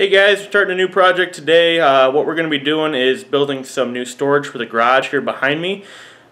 Hey guys, we're starting a new project today. What we're going to be doing is building some new storage for the garage here behind me.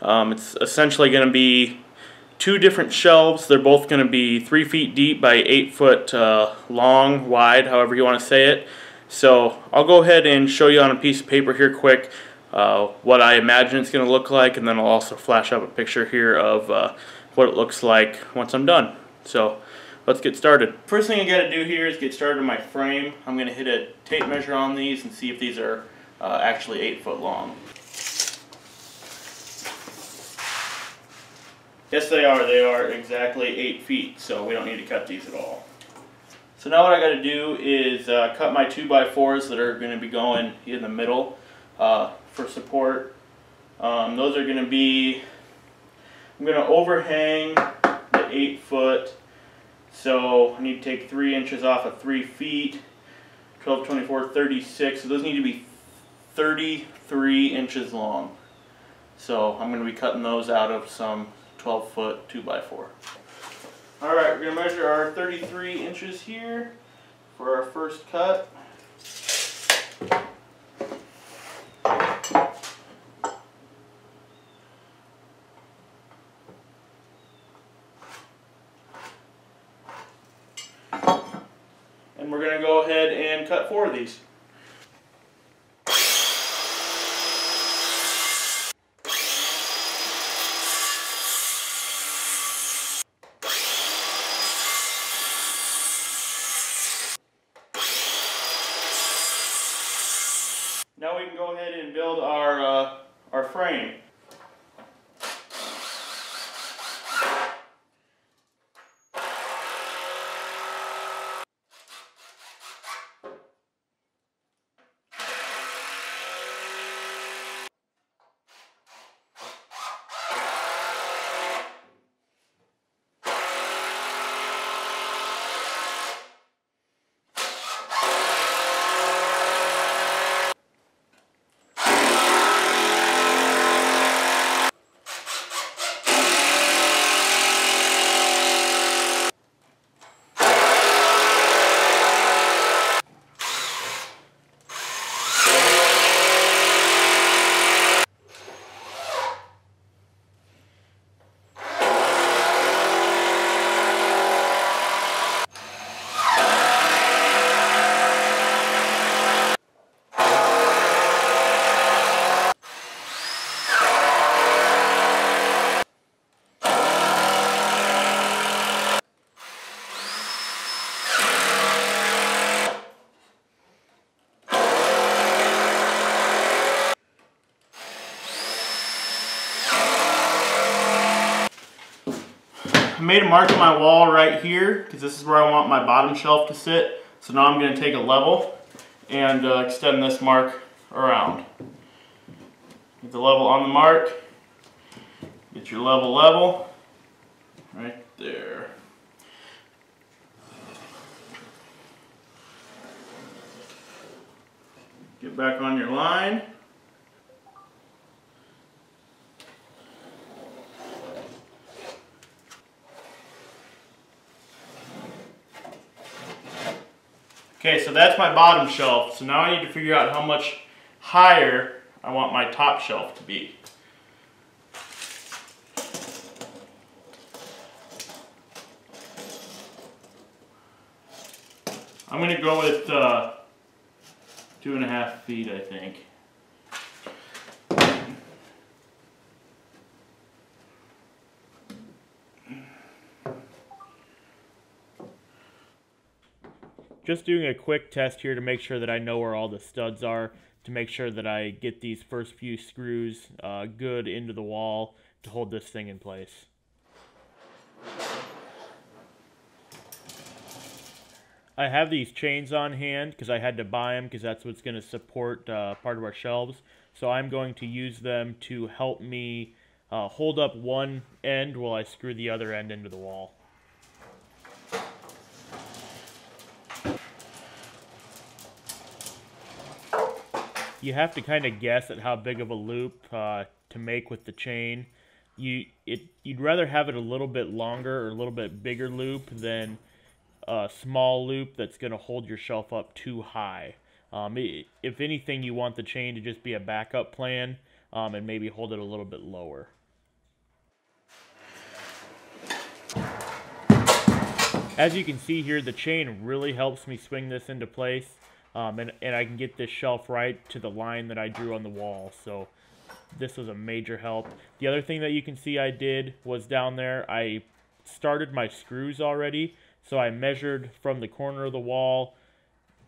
It's essentially going to be two different shelves. They're both going to be 3 feet deep by 8 foot long, wide, however you want to say it. So I'll go ahead and show you on a piece of paper here quick what I imagine it's going to look like, and then I'll also flash up a picture here of what it looks like once I'm done. So let's get started. First thing I got to do here is get started on my frame. I'm going to hit a tape measure on these and see if these are actually 8 foot long. Yes, they are. They are exactly 8 feet, so we don't need to cut these at all. So now what I got to do is cut my 2x4s that are going to be going in the middle for support. Those are going to be, I'm going to overhang the 8 foot. So I need to take 3 inches off of 3 feet, 12, 24, 36. So those need to be 33 inches long. So I'm going to be cutting those out of some 12 foot 2x4. Alright, we're going to measure our 33 inches here for our first cut. And we're going to go ahead and cut 4 of these. Now we can go ahead and build our frame. I made a mark on my wall right here because this is where I want my bottom shelf to sit. So now I'm going to take a level and extend this mark around. Get the level on the mark. Get your level right there. Get back on your line. Okay, so that's my bottom shelf. So now I need to figure out how much higher I want my top shelf to be. I'm going to go with 2.5 feet, I think. Just doing a quick test here to make sure that I know where all the studs are, to make sure that I get these first few screws good into the wall to hold this thing in place. I have these chains on hand because I had to buy them because that's what's going to support part of our shelves. So I'm going to use them to help me hold up one end while I screw the other end into the wall. You have to kind of guess at how big of a loop to make with the chain. You'd rather have it a little bit longer or a little bit bigger loop than a small loop that's going to hold your shelf up too high. If anything, you want the chain to just be a backup plan and maybe hold it a little bit lower. As you can see here, the chain really helps me swing this into place, and I can get this shelf right to the line that I drew on the wall, so this was a major help. The other thing that you can see I did was down there, I started my screws already, so I measured from the corner of the wall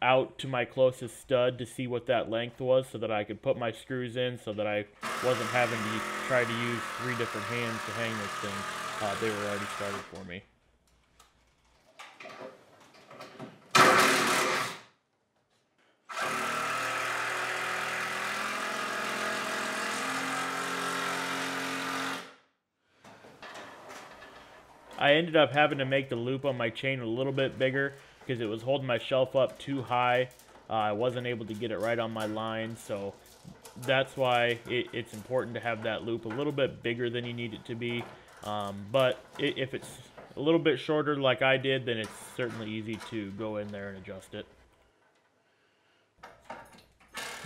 out to my closest stud to see what that length was so that I could put my screws in so that I wasn't having to try to use 3 different hands to hang this thing. They were already started for me. I ended up having to make the loop on my chain a little bit bigger because it was holding my shelf up too high. I wasn't able to get it right on my line, so that's why it's important to have that loop a little bit bigger than you need it to be. But if it's a little bit shorter like I did, then it's certainly easy to go in there and adjust it.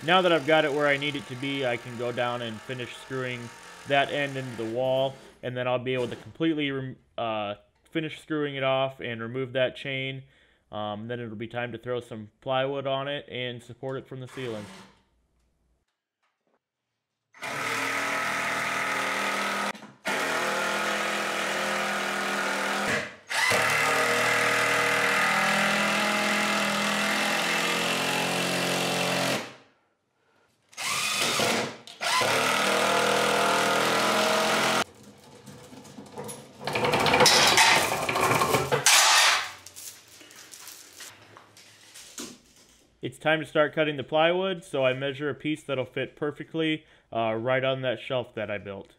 Now that I've got it where I need it to be, I can go down and finish screwing that end into the wall, and then I'll be able to completely finish screwing it off and remove that chain. Then it'll be time to throw some plywood on it and support it from the ceiling. It's time to start cutting the plywood, so I measure a piece that'll fit perfectly right on that shelf that I built.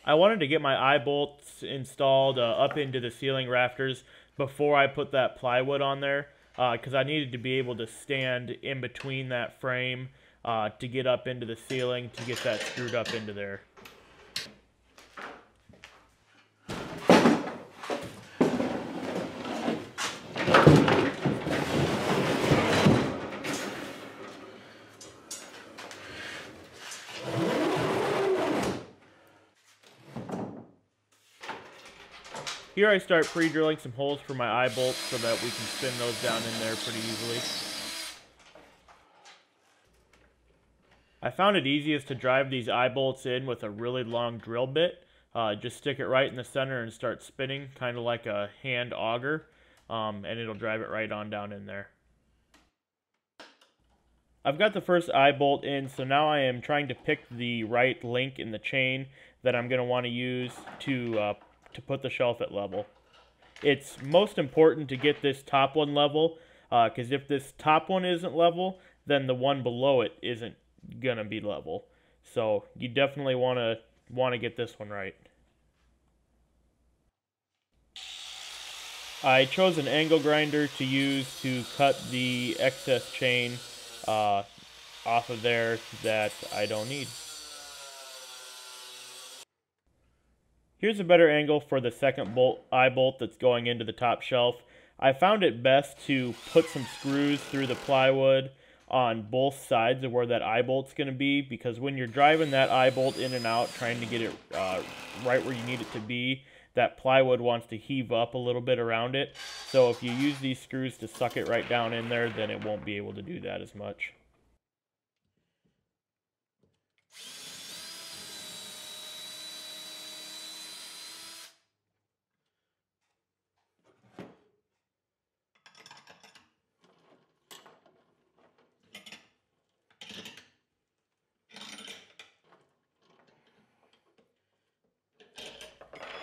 I wanted to get my eye bolts installed up into the ceiling rafters before I put that plywood on there, because I needed to be able to stand in between that frame to get up into the ceiling to get that screwed up into there. Here I start pre-drilling some holes for my eye bolts so that we can spin those down in there pretty easily. I found it easiest to drive these eye bolts in with a really long drill bit. Just stick it right in the center and start spinning, kind of like a hand auger, and it'll drive it right on down in there. I've got the first eye bolt in, so now I am trying to pick the right link in the chain that I'm going to want to use to put the shelf at level. It's most important to get this top one level, because if this top one isn't level, then the one below it isn't gonna be level. So you definitely want to get this one right. I chose an angle grinder to use to cut the excess chain off of there that I don't need. Here's a better angle for the second eye bolt that's going into the top shelf. I found it best to put some screws through the plywood on both sides of where that eye bolt's going to be, because when you're driving that eye bolt in and out, trying to get it right where you need it to be, that plywood wants to heave up a little bit around it. So if you use these screws to suck it right down in there, then it won't be able to do that as much.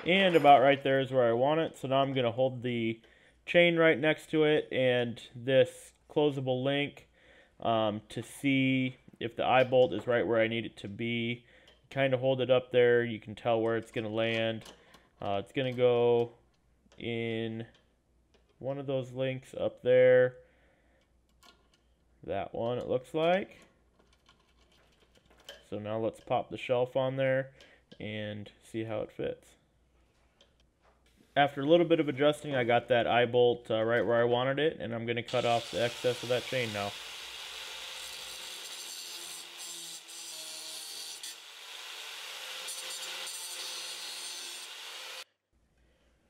And about right there is where I want it. So now I'm going to hold the chain right next to it and this closable link to see if the eye bolt is right where I need it to be. Kind of hold it up there. You can tell where it's going to land. It's going to go in one of those links up there. That one, it looks like. So now let's pop the shelf on there and see how it fits. After a little bit of adjusting, I got that eye bolt right where I wanted it, and I'm going to cut off the excess of that chain now.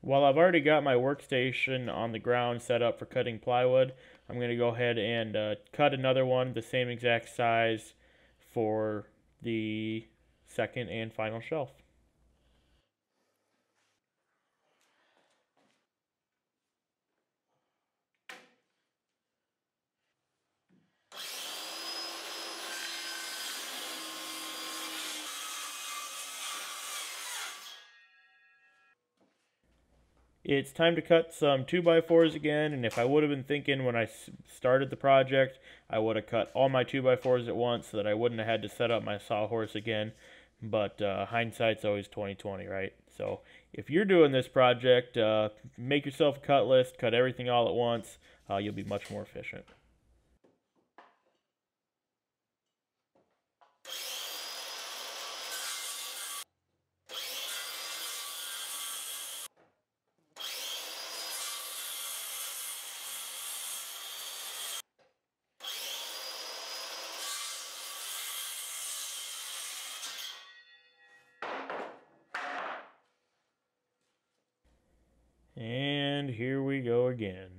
While I've already got my workstation on the ground set up for cutting plywood, I'm going to go ahead and cut another one the same exact size for the second and final shelf. It's time to cut some 2x4s again, and if I would have been thinking when I started the project, I would have cut all my 2x4s at once so that I wouldn't have had to set up my sawhorse again. But hindsight's always 20/20, right? So if you're doing this project, make yourself a cut list, cut everything all at once. You'll be much more efficient. And here we go again.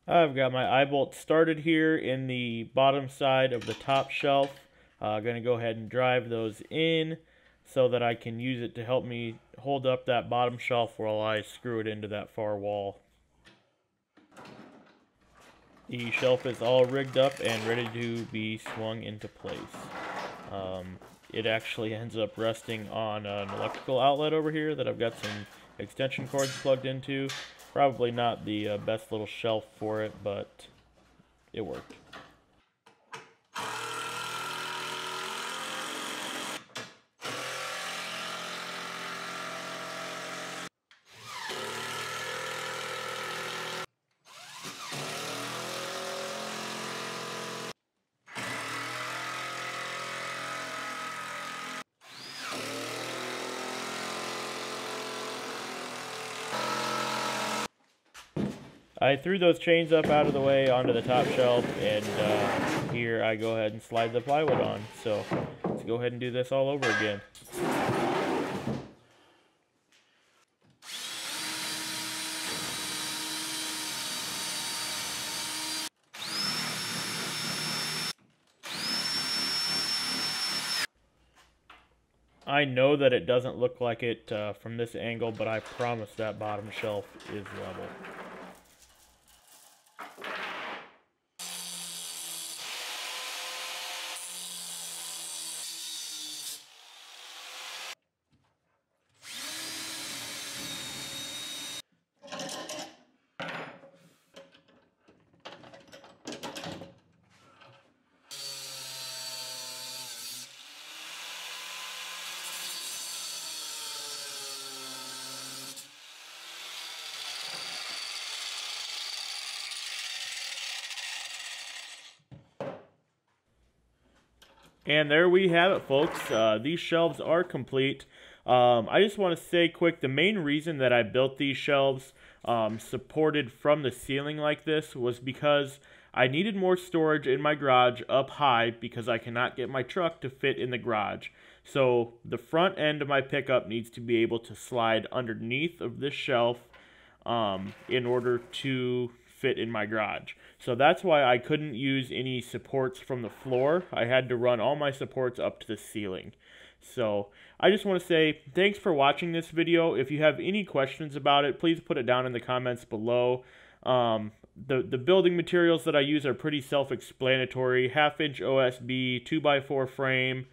I've got my eye bolt started here in the bottom side of the top shelf. I'm going to go ahead and drive those in so that I can use it to help me hold up that bottom shelf while I screw it into that far wall. The shelf is all rigged up and ready to be swung into place. It actually ends up resting on an electrical outlet over here that I've got some extension cords plugged into. Probably not the best little shelf for it, but it worked. I threw those chains up out of the way onto the top shelf, and here I go ahead and slide the plywood on. So let's go ahead and do this all over again. I know that it doesn't look like it from this angle, but I promise that bottom shelf is level. And there we have it, folks. These shelves are complete. I just want to say quick, the main reason that I built these shelves supported from the ceiling like this was because I needed more storage in my garage up high because I cannot get my truck to fit in the garage. So the front end of my pickup needs to be able to slide underneath of this shelf in order to fit in my garage. So that's why I couldn't use any supports from the floor. I had to run all my supports up to the ceiling. So I just want to say thanks for watching this video. If you have any questions about it, please put it down in the comments below. The building materials that I use are pretty self-explanatory. 1/2-inch OSB, 2x4 frame,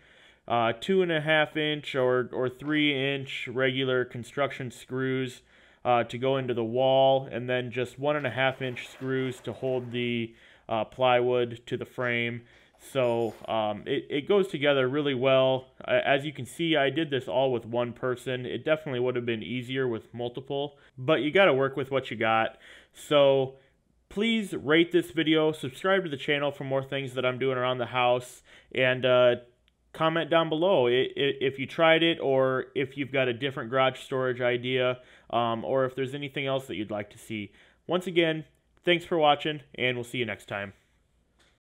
2.5-inch or 3-inch regular construction screws to go into the wall, and then just 1.5-inch screws to hold the plywood to the frame. So it goes together really well. As you can see, I did this all with one person. It definitely would have been easier with multiple, but you got to work with what you got. So please rate this video, subscribe to the channel for more things that I'm doing around the house, and comment down below if you tried it, or if you've got a different garage storage idea, or if there's anything else that you'd like to see. Once again, thanks for watching, and we'll see you next time.